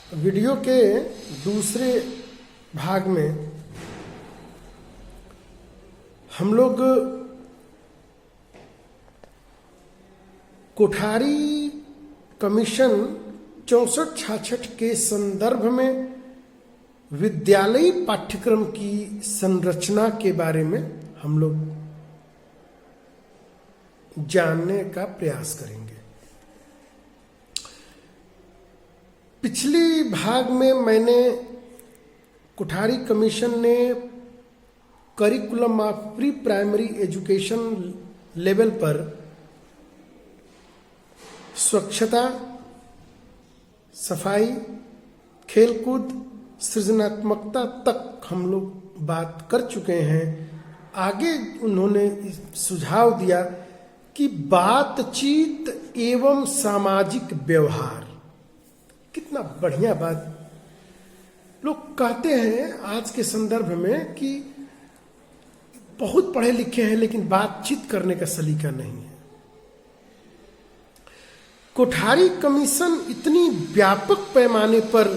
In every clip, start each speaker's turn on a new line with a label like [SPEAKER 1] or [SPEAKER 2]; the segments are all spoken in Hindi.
[SPEAKER 1] वीडियो के दूसरे भाग में हम लोग कोठारी कमीशन 64-66 के संदर्भ में विद्यालयी पाठ्यक्रम की संरचना के बारे में हम लोग जानने का प्रयास करेंगे। पिछली भाग में मैंने कोठारी कमीशन ने curriculum of pre primary education level पर स्वच्छता, सफाई, खेलकूद, सृजनात्मकता तक हम लोग बात कर चुके हैं। आगे उन्होंने सुझाव दिया कि बातचीत एवं सामाजिक व्यवहार, कितना बढ़िया बात। लोग कहते हैं आज के संदर्भ में कि बहुत पढ़े लिखे हैं लेकिन बातचीत करने का सलीका नहीं है। कोठारी कमीशन इतनी व्यापक पैमाने पर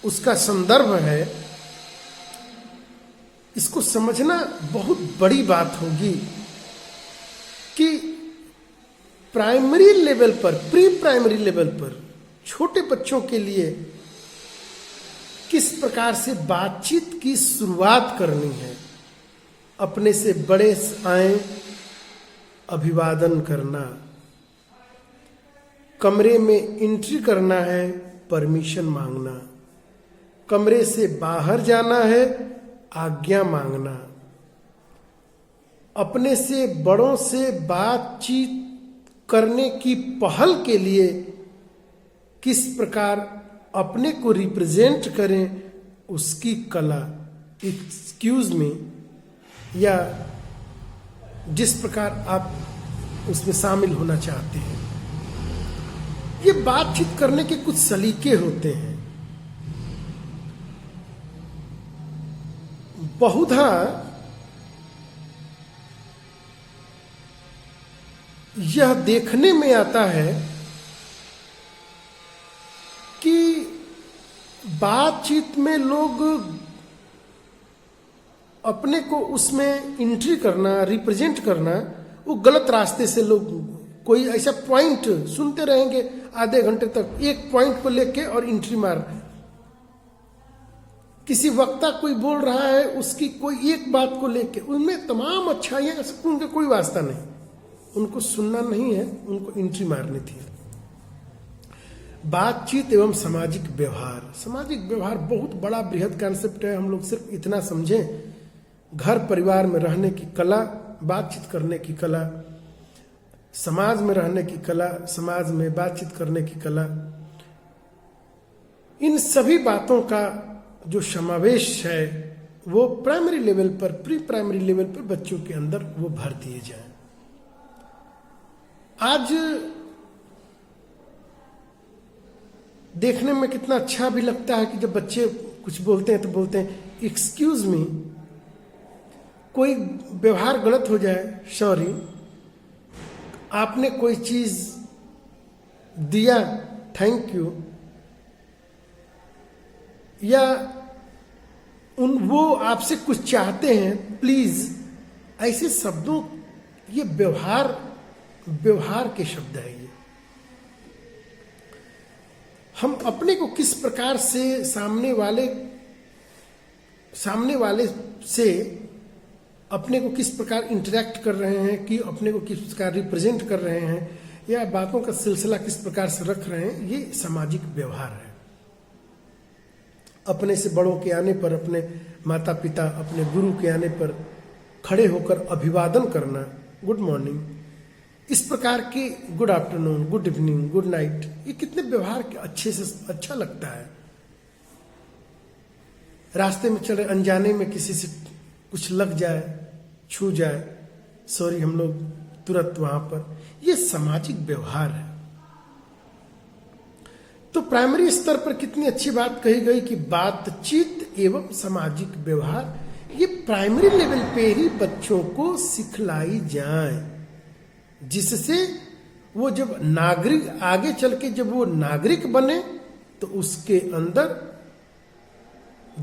[SPEAKER 1] उसका संदर्भ है, इसको समझना बहुत बड़ी बात होगी कि प्राइमरी लेवल पर, प्री प्राइमरी लेवल पर छोटे बच्चों के लिए किस प्रकार से बातचीत की शुरुआत करनी है। अपने से बड़े आए, अभिवादन करना, कमरे में एंट्री करना है, परमिशन मांगना, कमरे से बाहर जाना है, आज्ञा मांगना, अपने से बड़ों से बातचीत करने की पहल के लिए किस प्रकार अपने को रिप्रेजेंट करें, उसकी कला, एक्सक्यूज मी, या जिस प्रकार आप उसमें शामिल होना चाहते हैं। ये बातचीत करने के कुछ सलीके होते हैं। बहुधा यह देखने में आता है कि बातचीत में लोग अपने को उसमें एंट्री करना, रिप्रेजेंट करना, वो गलत रास्ते से लोग कोई ऐसा पॉइंट सुनते रहेंगे आधे घंटे तक, एक पॉइंट को लेके और एंट्री मार। किसी वक्ता कोई बोल रहा है, उसकी कोई एक बात को लेके उनमें तमाम अच्छाइयां, उनका कोई वास्ता नहीं, उनको सुनना नहीं है, उनको एंट्री मारनी थी। बातचीत एवं सामाजिक व्यवहार। सामाजिक व्यवहार बहुत बड़ा बृहद कॉन्सेप्ट है। हम लोग सिर्फ इतना समझें, घर परिवार में रहने की कला, बातचीत करने की कला, समाज में रहने की कला, समाज में बातचीत करने की कला, इन सभी बातों का जो समावेश है वो प्राइमरी लेवल पर, प्री प्राइमरी लेवल पर बच्चों के अंदर वो भर दिए जाए। आज देखने में कितना अच्छा भी लगता है कि जब बच्चे कुछ बोलते हैं तो बोलते हैं एक्सक्यूज मी, कोई व्यवहार गलत हो जाए, सॉरी, आपने कोई चीज दिया, थैंक यू, या वो आपसे कुछ चाहते हैं, प्लीज, ऐसे शब्दों, ये व्यवहार के शब्द है। ये हम अपने को किस प्रकार से सामने वाले से अपने को किस प्रकार इंटरेक्ट कर रहे हैं, कि अपने को किस प्रकार रिप्रेजेंट कर रहे हैं, या बातों का सिलसिला किस प्रकार से रख रहे हैं, ये सामाजिक व्यवहार है। अपने से बड़ों के आने पर, अपने माता पिता, अपने गुरु के आने पर खड़े होकर अभिवादन करना, गुड मॉर्निंग, इस प्रकार के good afternoon, good evening, good night, ये कितने व्यवहार के अच्छे से अच्छा लगता है। रास्ते में चले, अनजाने में किसी से कुछ लग जाए, छू जाए, सॉरी, हम लोग तुरंत वहां पर, ये सामाजिक व्यवहार है। तो प्राइमरी स्तर पर कितनी अच्छी बात कही गई कि बातचीत एवं सामाजिक व्यवहार, ये प्राइमरी लेवल पे ही बच्चों को सिखलाई जाए, जिससे वो जब नागरिक आगे चल के जब वो नागरिक बने तो उसके अंदर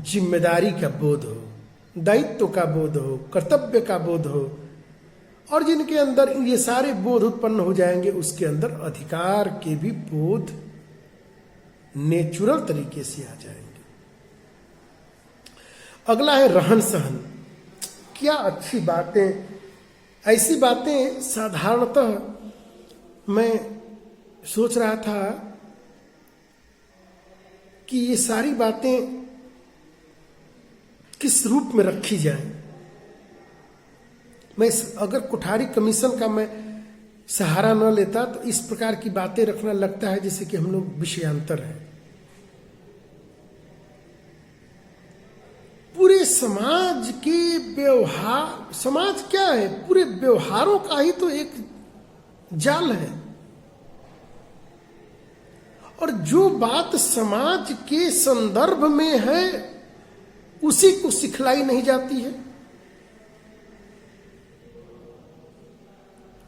[SPEAKER 1] जिम्मेदारी का बोध हो, दायित्व का बोध हो, कर्तव्य का बोध हो, और जिनके अंदर ये सारे बोध उत्पन्न हो जाएंगे उसके अंदर अधिकार के भी बोध नेचुरल तरीके से आ जाएंगे। अगला है रहन सहन। क्या अच्छी बातें, ऐसी बातें साधारणतः मैं सोच रहा था कि ये सारी बातें किस रूप में रखी जाएं। मैं अगर कोठारी कमीशन का मैं सहारा न लेता तो इस प्रकार की बातें रखना लगता है जैसे कि हम लोग विषयांतर हैं। पूरे समाज के व्यवहार, समाज क्या है, पूरे व्यवहारों का ही तो एक जाल है, और जो बात समाज के संदर्भ में है उसी को सिखलाई नहीं जाती है।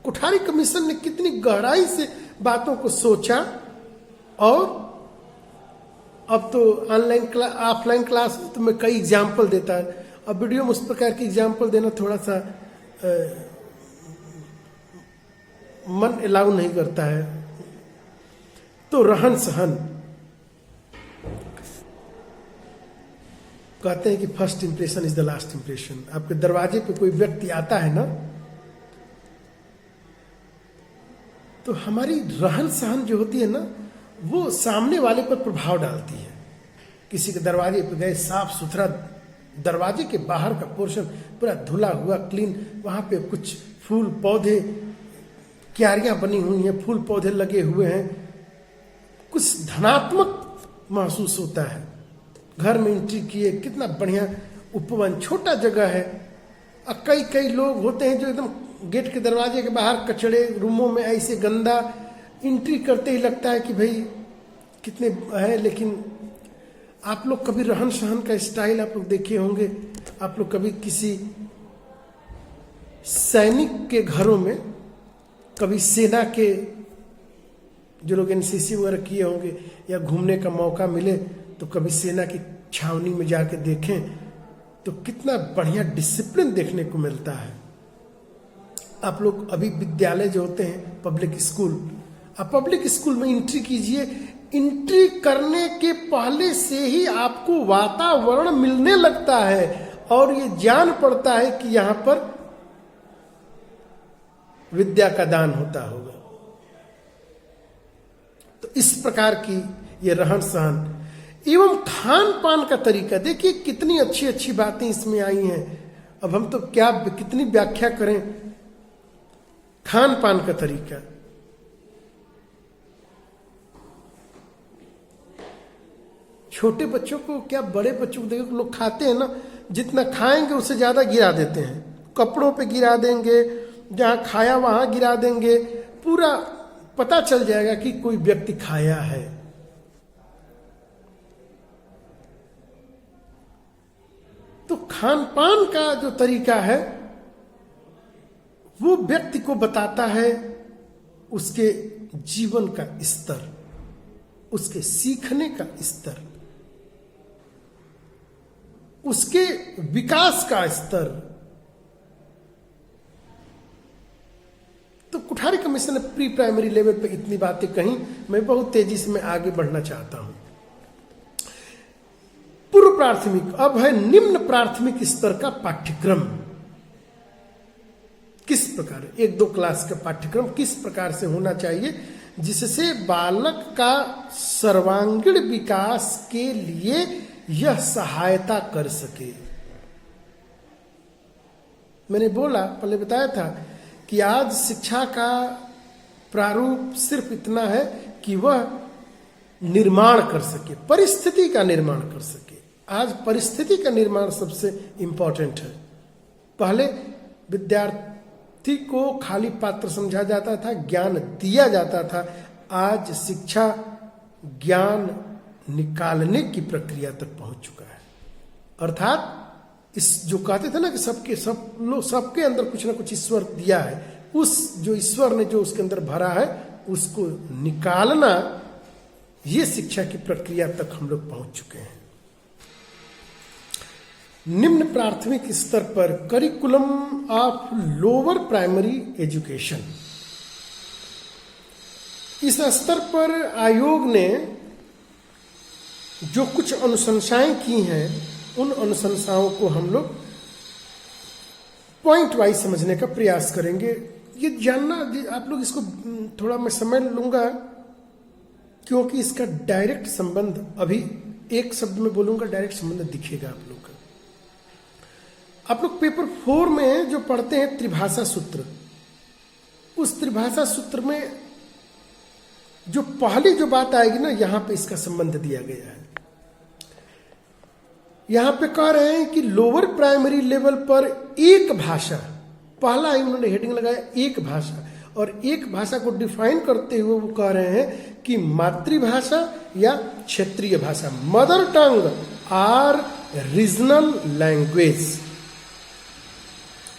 [SPEAKER 1] कोठारी कमीशन ने कितनी गहराई से बातों को सोचा, और अब तो ऑनलाइन क्लास, ऑफलाइन क्लास तो मैं कई एग्जाम्पल देता है। अब वीडियो में उस प्रकार की एग्जाम्पल देना थोड़ा सा मन अलाउ नहीं करता है। तो रहन सहन, कहते हैं कि first impression is the last impression. आपके दरवाजे पे कोई व्यक्ति आता है ना, तो हमारी रहन सहन जो होती है ना, वो सामने वाले पर प्रभाव डालती है। किसी के दरवाजे पे गए, साफ सुथरा दरवाजे के बाहर का पोर्शन पूरा धुला हुआ क्लीन, वहां पे कुछ फूल पौधे, क्यारियां बनी हुई हैं, फूल पौधे लगे हुए हैं, कुछ धनात्मक महसूस होता है। घर में एंट्री किए, कितना बढ़िया उपवन, छोटा जगह है। और कई कई लोग होते हैं जो एकदम गेट के दरवाजे के बाहर कचड़े रूमों में ऐसे गंदा, एंट्री करते ही लगता है कि भाई कितने है। लेकिन आप लोग कभी रहन सहन का स्टाइल आप लोग देखे होंगे, आप लोग कभी किसी सैनिक के घरों में, कभी सेना के जो लोग एनसीसी वगैरह किए होंगे या घूमने का मौका मिले तो कभी सेना की छावनी में जाके देखें तो कितना बढ़िया डिसिप्लिन देखने को मिलता है। आप लोग अभी विद्यालय जो होते हैं, पब्लिक स्कूल, आप पब्लिक स्कूल में एंट्री कीजिए, एंट्री करने के पहले से ही आपको वातावरण मिलने लगता है और ये जान पड़ता है कि यहां पर विद्या का दान होता होगा। तो इस प्रकार की ये रहन सहन एवं खान पान का तरीका, देखिए कितनी अच्छी अच्छी बातें इसमें आई हैं। अब हम तो क्या कितनी व्याख्या करें। खान पान का तरीका, छोटे बच्चों को क्या, बड़े बच्चों को देखो, लोग खाते हैं ना, जितना खाएंगे उससे ज्यादा गिरा देते हैं। कपड़ों पे गिरा देंगे, जहां खाया वहां गिरा देंगे, पूरा पता चल जाएगा कि कोई व्यक्ति खाया है। तो खान पान का जो तरीका है वो व्यक्ति को बताता है उसके जीवन का स्तर, उसके सीखने का स्तर, उसके विकास का स्तर। तो कोठारी कमीशन ने प्री प्राइमरी लेवल पे इतनी बातें कही। मैं बहुत तेजी से मैं आगे बढ़ना चाहता हूं। पूर्व प्राथमिक, अब है निम्न प्राथमिक स्तर का पाठ्यक्रम। किस प्रकार, 1-2 क्लास का पाठ्यक्रम किस प्रकार से होना चाहिए जिससे बालक का सर्वांगीण विकास के लिए यह सहायता कर सके। मैंने बोला, पहले बताया था कि आज शिक्षा का प्रारूप सिर्फ इतना है कि वह निर्माण कर सके, परिस्थिति का निर्माण कर सके। आज परिस्थिति का निर्माण सबसे इंपॉर्टेंट है। पहले विद्यार्थी को खाली पात्र समझा जाता था, ज्ञान दिया जाता था। आज शिक्षा ज्ञान निकालने की प्रक्रिया तक पहुंच चुका है। अर्थात इस जो कहते थे ना कि सबके अंदर कुछ ना कुछ ईश्वर दिया है, उस जो ईश्वर ने जो उसके अंदर भरा है उसको निकालना, ये शिक्षा की प्रक्रिया तक हम लोग पहुंच चुके हैं। निम्न प्राथमिक स्तर पर curriculum of lower primary education, इस स्तर पर आयोग ने जो कुछ अनुशंसाएं की हैं, उन अनुशंसाओं को हम लोग पॉइंट वाइज समझने का प्रयास करेंगे। ये जानना, आप लोग इसको थोड़ा मैं समय लूंगा, क्योंकि इसका डायरेक्ट संबंध, अभी एक शब्द में बोलूंगा, डायरेक्ट संबंध दिखेगा आप लोग का। आप लोग पेपर 4 में जो पढ़ते हैं त्रिभाषा सूत्र, उस त्रिभाषा सूत्र में जो पहली जो बात आएगी ना, यहां पे इसका संबंध दिया गया है। यहां पे कह रहे हैं कि लोअर प्राइमरी लेवल पर एक भाषा, पहला ही उन्होंने हेडिंग लगाया एक भाषा, और एक भाषा को डिफाइन करते हुए वो कह रहे हैं कि मातृभाषा या क्षेत्रीय भाषा, mother tongue or regional language.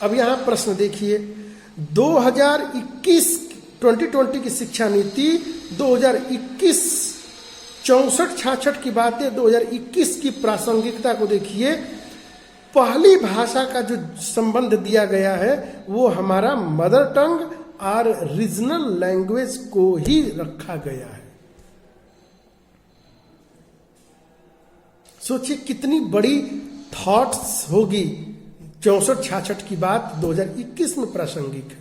[SPEAKER 1] अब यहां प्रश्न देखिए, 2020 की शिक्षा नीति 2021 64-66 की बातें, 2021 की प्रासंगिकता को देखिए। पहली भाषा का जो संबंध दिया गया है वो हमारा मदर टंग और रीजनल लैंग्वेज को ही रखा गया है। सोचिए कितनी बड़ी थॉट्स होगी। 64-66 की बात 2021 में प्रासंगिक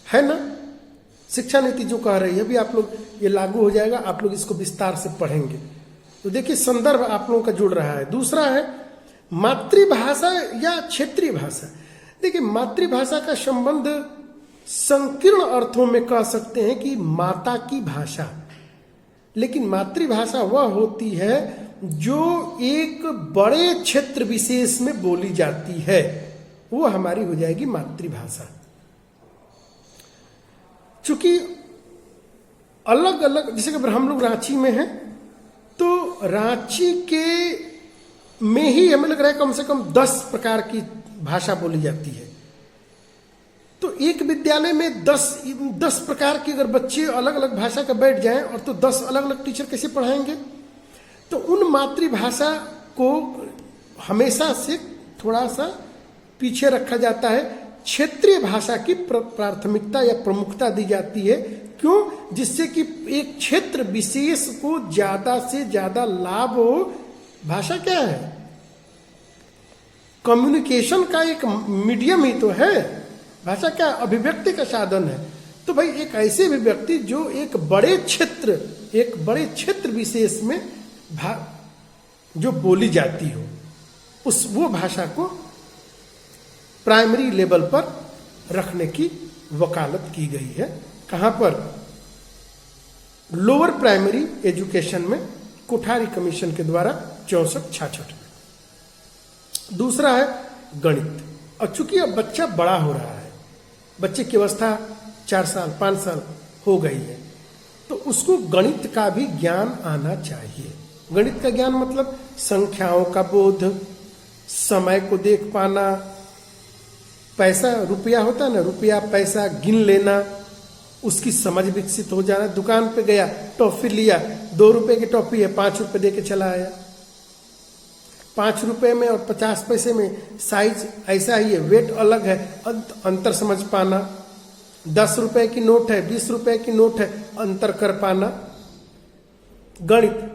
[SPEAKER 1] है ना। शिक्षा नीति जो कह रही है, अभी आप लोग ये लागू हो जाएगा, आप लोग इसको विस्तार से पढ़ेंगे। तो देखिए संदर्भ आप लोगों का जुड़ रहा है। दूसरा है मातृभाषा या क्षेत्रीय भाषा। देखिए मातृभाषा का संबंध संकीर्ण अर्थों में कह सकते हैं कि माता की भाषा, लेकिन मातृभाषा वह होती है जो एक बड़े क्षेत्र विशेष में बोली जाती है, वो हमारी हो जाएगी मातृभाषा। चूंकि अलग अलग, जैसे कि हम लोग रांची में हैं, तो रांची के में ही हमें लग रहा है कम से कम 10 प्रकार की भाषा बोली जाती है। तो एक विद्यालय में 10 प्रकार के अगर बच्चे अलग अलग भाषा का बैठ जाएं, और तो 10 अलग अलग टीचर कैसे पढ़ाएंगे। तो उन मातृभाषा को हमेशा से थोड़ा सा पीछे रखा जाता है, क्षेत्रीय भाषा की प्राथमिकता या प्रमुखता दी जाती है। क्यों? जिससे कि एक क्षेत्र विशेष को ज्यादा से ज्यादा लाभ हो। भाषा क्या है? कम्युनिकेशन का एक मीडियम ही तो है। भाषा क्या? अभिव्यक्ति का साधन है। तो भाई एक ऐसे अभिव्यक्ति जो एक बड़े क्षेत्र विशेष में जो बोली जाती हो, वो भाषा को प्राइमरी लेवल पर रखने की वकालत की गई है। कहां पर? लोअर प्राइमरी एजुकेशन में, कोठारी कमीशन के द्वारा 64-66 में। दूसरा है गणित। और चूंकि अब बच्चा बड़ा हो रहा है, बच्चे की अवस्था 4 साल 5 साल हो गई है, तो उसको गणित का भी ज्ञान आना चाहिए। गणित का ज्ञान मतलब संख्याओं का बोध, समय को देख पाना, पैसा रुपया होता है ना, रुपया पैसा गिन लेना, उसकी समझ विकसित हो जाना। दुकान पे गया, टॉफी लिया, 2 रुपए की टॉफी है, 5 रुपए दे के चला आया। 5 रुपए में और 50 पैसे में साइज ऐसा ही है, वेट अलग है, अंतर समझ पाना। 10 रुपए की नोट है, 20 रुपए की नोट है, अंतर कर पाना। गणित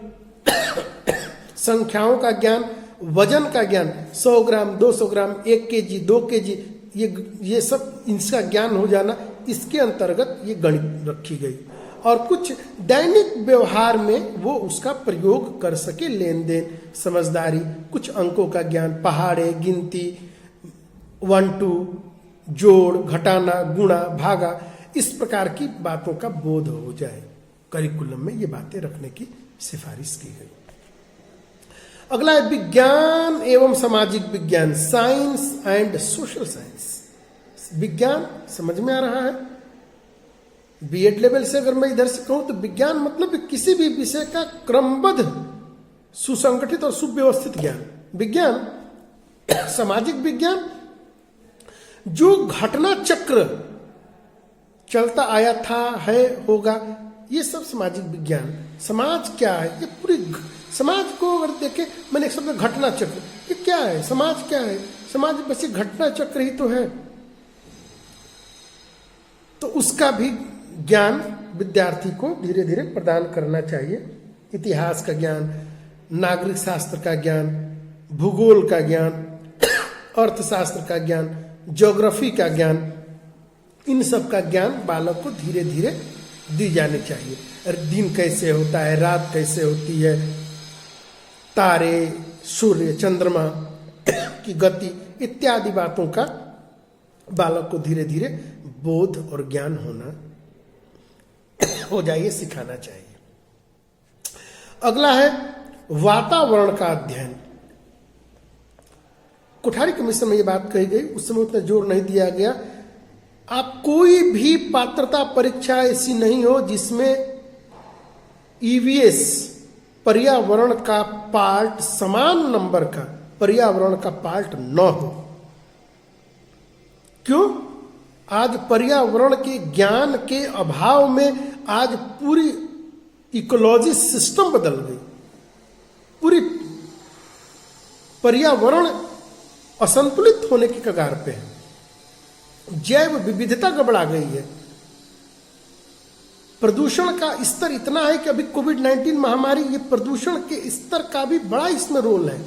[SPEAKER 1] संख्याओं का ज्ञान, वजन का ज्ञान, 100 ग्राम 200 ग्राम 1 केजी 2 केजी, ये सब इसका ज्ञान हो जाना, इसके अंतर्गत ये गणित रखी गई। और कुछ दैनिक व्यवहार में वो उसका प्रयोग कर सके, लेन देन, समझदारी, कुछ अंकों का ज्ञान, पहाड़े, गिनती, 1-2, जोड़, घटाना, गुणा, भागा, इस प्रकार की बातों का बोध हो जाए। करिकुलम में ये बातें रखने की सिफारिश की गई। अगला है विज्ञान एवं सामाजिक विज्ञान, साइंस एंड सोशल साइंस। विज्ञान समझ में आ रहा है। बीएड लेवल से अगर मैं इधर से कहूं तो विज्ञान मतलब किसी भी विषय का क्रमबद्ध, सुसंगठित और सुव्यवस्थित ज्ञान। विज्ञान सामाजिक विज्ञान जो घटना चक्र चलता आया था, है, होगा, ये सब सामाजिक विज्ञान। समाज क्या है, ये पूरी समाज को अगर देखें, मैंने एक शब्द घटना चक्र, ये क्या है, समाज क्या है, समाज बस एक घटना चक्र ही तो है। तो उसका भी ज्ञान विद्यार्थी को धीरे धीरे प्रदान करना चाहिए। इतिहास का ज्ञान, नागरिक शास्त्र का ज्ञान, भूगोल का ज्ञान, अर्थशास्त्र का ज्ञान, ज्योग्राफी का ज्ञान, इन सब का ज्ञान बालक को धीरे धीरे दी जानी चाहिए। दिन कैसे होता है, रात कैसे होती है, तारे, सूर्य, चंद्रमा की गति इत्यादि बातों का बालक को धीरे धीरे बोध और ज्ञान हो जाइए, सिखाना चाहिए। अगला है वातावरण का अध्ययन। कोठारी कमीशन में यह बात कही गई, उस समय उतना जोर नहीं दिया गया। आप कोई भी पात्रता परीक्षा ऐसी नहीं हो जिसमें ईवीएस पर्यावरण का पार्ट, समान नंबर का पर्यावरण का पार्ट न हो। क्यों? आज पर्यावरण के ज्ञान के अभाव में आज पूरी इकोलॉजी सिस्टम बदल गई, पूरी पर्यावरण असंतुलित होने की कगार पे है, जैव विविधता गड़बड़ा गई है। प्रदूषण का स्तर इतना है कि अभी कोविड-19 महामारी, ये प्रदूषण के स्तर का भी बड़ा इसमें रोल है।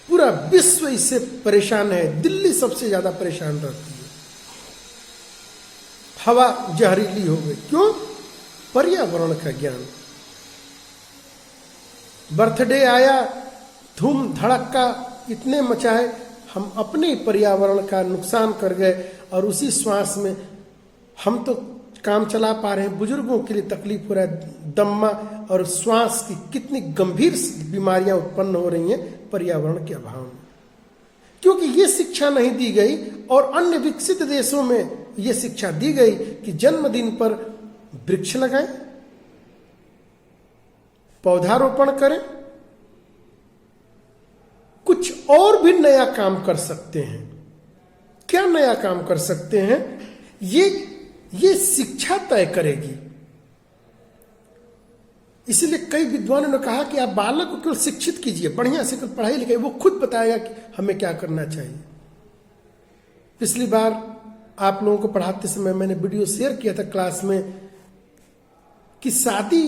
[SPEAKER 1] पूरा विश्व इससे परेशान है, दिल्ली सबसे ज्यादा परेशान रहती है। हवा जहरीली हो गई, क्यों? पर्यावरण का ज्ञान। बर्थडे आया, धूम धड़क्का इतने मचाए, हम अपने पर्यावरण का नुकसान कर गए और उसी श्वास में हम तो काम चला पा रहे हैं, बुजुर्गों के लिए तकलीफ हो रहा है। दम्मा और श्वास की कितनी गंभीर बीमारियां उत्पन्न हो रही हैं पर्यावरण के अभाव में, क्योंकि ये शिक्षा नहीं दी गई। और अन्य विकसित देशों में ये शिक्षा दी गई कि जन्मदिन पर वृक्ष लगाएं, पौधारोपण करें, कुछ और भी नया काम कर सकते हैं। क्या नया काम कर सकते हैं, ये शिक्षा तय करेगी। इसलिए कई विद्वानों ने कहा कि आप बालक को केवल शिक्षित कीजिए, बढ़िया से पढ़ाई लिखाई, वो खुद बताएगा कि हमें क्या करना चाहिए। पिछली बार आप लोगों को पढ़ाते समय मैंने वीडियो शेयर किया था क्लास में कि शादी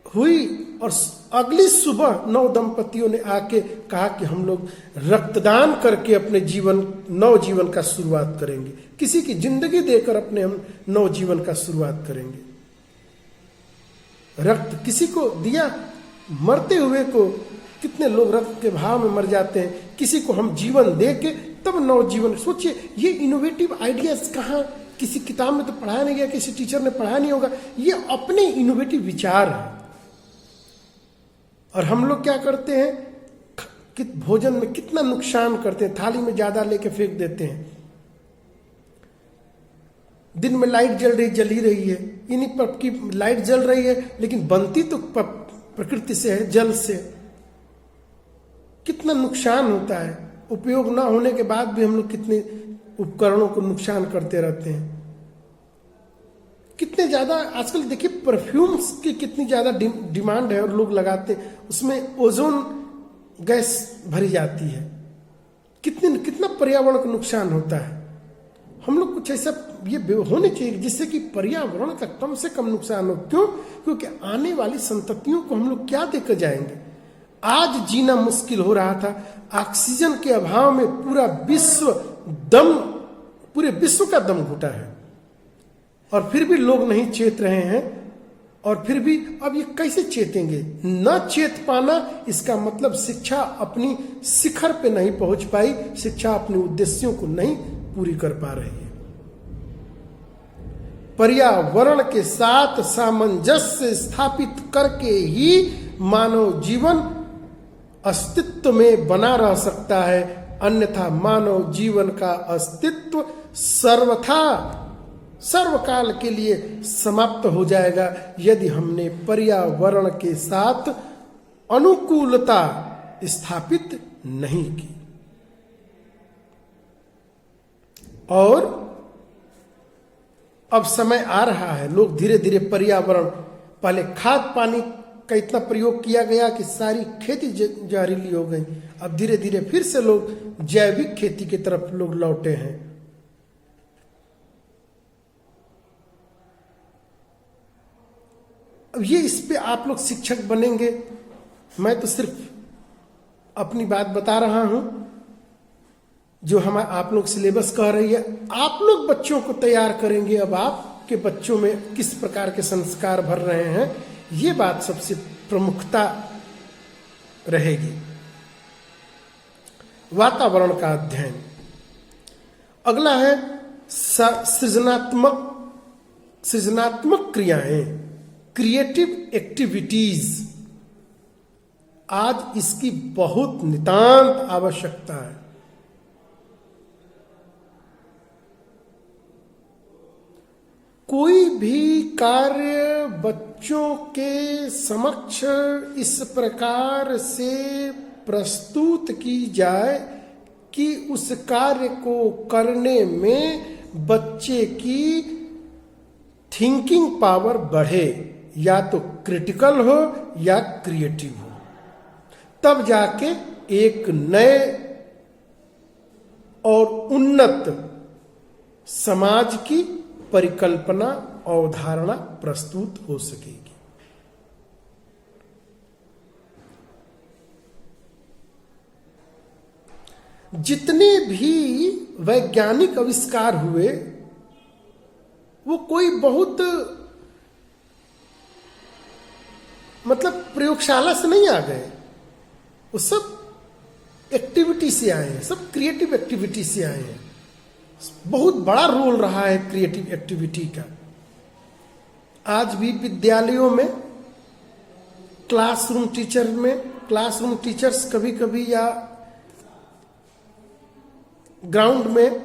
[SPEAKER 1] हुई और अगली सुबह 9 दंपतियों ने आके कहा कि हम लोग रक्तदान करके अपने नव जीवन का शुरुआत करेंगे, किसी की जिंदगी देकर अपने हम नव जीवन का शुरुआत करेंगे। रक्त किसी को दिया, मरते हुए को कितने लोग रक्त के भाव में मर जाते हैं, किसी को हम जीवन दे के तब नव जीवन। सोचिए, ये इनोवेटिव आइडियाज कहाँ, किसी किताब में तो पढ़ाया नहीं गया, किसी टीचर ने पढ़ाया नहीं होगा, ये अपने इनोवेटिव विचार है। और हम लोग क्या करते हैं कि भोजन में कितना नुकसान करते हैं, थाली में ज्यादा लेके फेंक देते हैं। दिन में लाइट जल ही रही है, इन्हीं पर की लाइट जल रही है, लेकिन बनती तो प्रकृति से है, जल से। कितना नुकसान होता है, उपयोग ना होने के बाद भी हम लोग कितने उपकरणों को नुकसान करते रहते हैं। कितने ज्यादा आजकल देखिए परफ्यूम्स की कितनी ज्यादा डिमांड है और लोग लगाते हैं, उसमें ओजोन गैस भरी जाती है, कितना पर्यावरण को नुकसान होता है। हम लोग कुछ ऐसा ये होने चाहिए जिससे कि पर्यावरण का कम से कम नुकसान हो। क्यों? क्योंकि आने वाली संततियों को हम लोग क्या देकर जाएंगे। आज जीना मुश्किल हो रहा था, ऑक्सीजन के अभाव में पूरे विश्व का दम घुटा है, और फिर भी लोग नहीं चेत रहे हैं। और फिर भी अब ये कैसे चेतेंगे? न चेत पाना, इसका मतलब शिक्षा अपनी शिखर पे नहीं पहुंच पाई, शिक्षा अपने उद्देश्यों को नहीं पूरी कर पा रही है। पर्यावरण के साथ सामंजस्य स्थापित करके ही मानव जीवन अस्तित्व में बना रह सकता है, अन्यथा मानव जीवन का अस्तित्व सर्वकाल के लिए समाप्त हो जाएगा यदि हमने पर्यावरण के साथ अनुकूलता स्थापित नहीं की। और अब समय आ रहा है, लोग धीरे धीरे पर्यावरण, पहले खाद पानी का इतना प्रयोग किया गया कि सारी खेती जहरीली हो गई। अब धीरे धीरे फिर से लोग जैविक खेती की तरफ लोग लौटे हैं। अब ये इस पे आप लोग शिक्षक बनेंगे, मैं तो सिर्फ अपनी बात बता रहा हूं जो हम आप लोग सिलेबस कह रही है। आप लोग बच्चों को तैयार करेंगे, अब आपके बच्चों में किस प्रकार के संस्कार भर रहे हैं, ये बात सबसे प्रमुखता रहेगी। वातावरण का अध्ययन। अगला है सृजनात्मक क्रियाएं, क्रिएटिव एक्टिविटीज। आज इसकी बहुत नितांत आवश्यकता है। कोई भी कार्य बच्चों के समक्ष इस प्रकार से प्रस्तुत की जाए कि उस कार्य को करने में बच्चे की थिंकिंग पावर बढ़े, या तो क्रिटिकल हो या क्रिएटिव हो, तब जाके एक नए और उन्नत समाज की परिकल्पना, अवधारणा प्रस्तुत हो सकेगी। जितने भी वैज्ञानिक आविष्कार हुए वो कोई बहुत मतलब प्रयोगशाला से नहीं आ गए, वो सब एक्टिविटी से आए हैं, सब क्रिएटिव एक्टिविटी से आए हैं। बहुत बड़ा रोल रहा है क्रिएटिव एक्टिविटी का। आज भी विद्यालयों में क्लासरूम टीचर्स कभी कभी या ग्राउंड में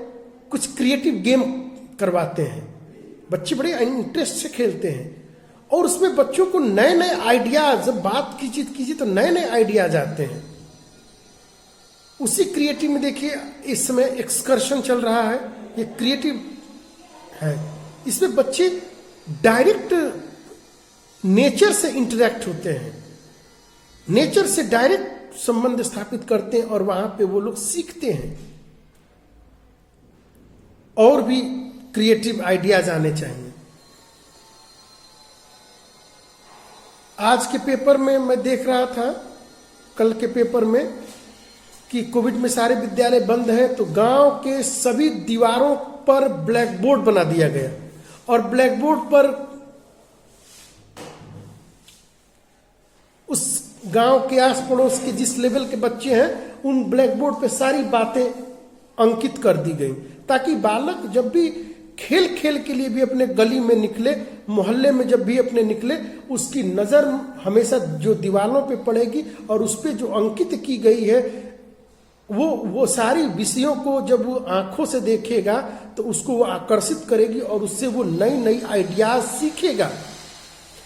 [SPEAKER 1] कुछ क्रिएटिव गेम करवाते हैं, बच्चे बड़े इंटरेस्ट से खेलते हैं और उसमें बच्चों को नए नए आइडियाज, जब बात कीजिए तो नए नए आइडियाज आते हैं। उसी क्रिएटिव में देखिए इस समय एक्सकर्शन चल रहा है, ये क्रिएटिव है। इसमें बच्चे डायरेक्ट नेचर से इंटरेक्ट होते हैं, नेचर से डायरेक्ट संबंध स्थापित करते हैं और वहां पे वो लोग सीखते हैं। और भी क्रिएटिव आइडियाज आने चाहिए। आज के पेपर में मैं देख रहा था, कल के पेपर में, कि कोविड में सारे विद्यालय बंद हैं तो गांव के सभी दीवारों पर ब्लैक बोर्ड बना दिया गया और ब्लैक बोर्ड पर उस गांव के आस पड़ोस के जिस लेवल के बच्चे हैं उन ब्लैक बोर्ड पे सारी बातें अंकित कर दी गई, ताकि बालक जब भी खेल के लिए भी अपने गली में निकले, मोहल्ले में जब भी अपने निकले, उसकी नजर हमेशा जो दीवारों पे पड़ेगी और उस पे जो अंकित की गई है वो सारी विषयों को जब वो आंखों से देखेगा तो उसको वो आकर्षित करेगी और उससे वो नई नई आइडियाज सीखेगा।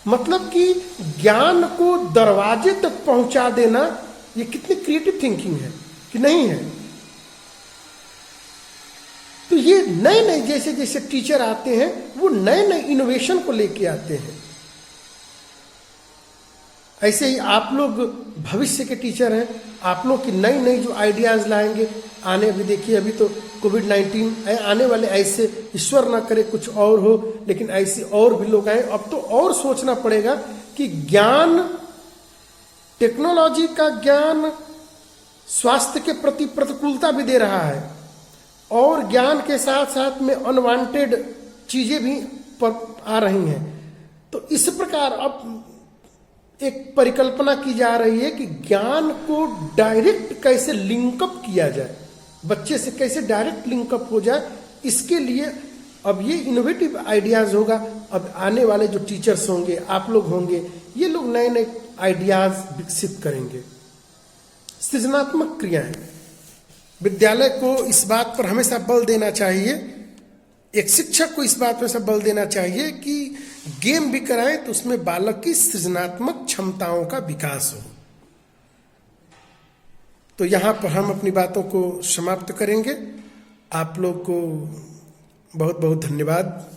[SPEAKER 1] मतलब कि ज्ञान को दरवाजे तक पहुंचा देना, ये कितनी क्रिएटिव थिंकिंग है कि नहीं है। तो ये नए नए जैसे जैसे टीचर आते हैं वो नए नए इनोवेशन को लेके आते हैं। ऐसे ही आप लोग भविष्य के टीचर हैं, आप लोग की नई नई जो आइडियाज लाएंगे आने, भी देखिए अभी तो कोविड-19 आने वाले, ऐसे ईश्वर ना करे कुछ और हो, लेकिन ऐसे और भी लोग आए। अब तो और सोचना पड़ेगा कि ज्ञान, टेक्नोलॉजी का ज्ञान स्वास्थ्य के प्रति प्रतिकूलता भी दे रहा है और ज्ञान के साथ साथ में अनवांटेड चीजें भी आ रही हैं। तो इस प्रकार अब एक परिकल्पना की जा रही है कि ज्ञान को डायरेक्ट कैसे लिंकअप किया जाए, बच्चे से कैसे डायरेक्ट लिंकअप हो जाए, इसके लिए अब ये इनोवेटिव आइडियाज होगा। अब आने वाले जो टीचर्स होंगे, आप लोग होंगे, ये लोग नए नए आइडियाज विकसित करेंगे। सृजनात्मक क्रियाएं, विद्यालय को इस बात पर हमेशा बल देना चाहिए, एक शिक्षक को इस बात पर बल देना चाहिए कि गेम भी कराएं तो उसमें बालक की सृजनात्मक क्षमताओं का विकास हो। तो यहां पर हम अपनी बातों को समाप्त करेंगे। आप लोग को बहुत बहुत धन्यवाद।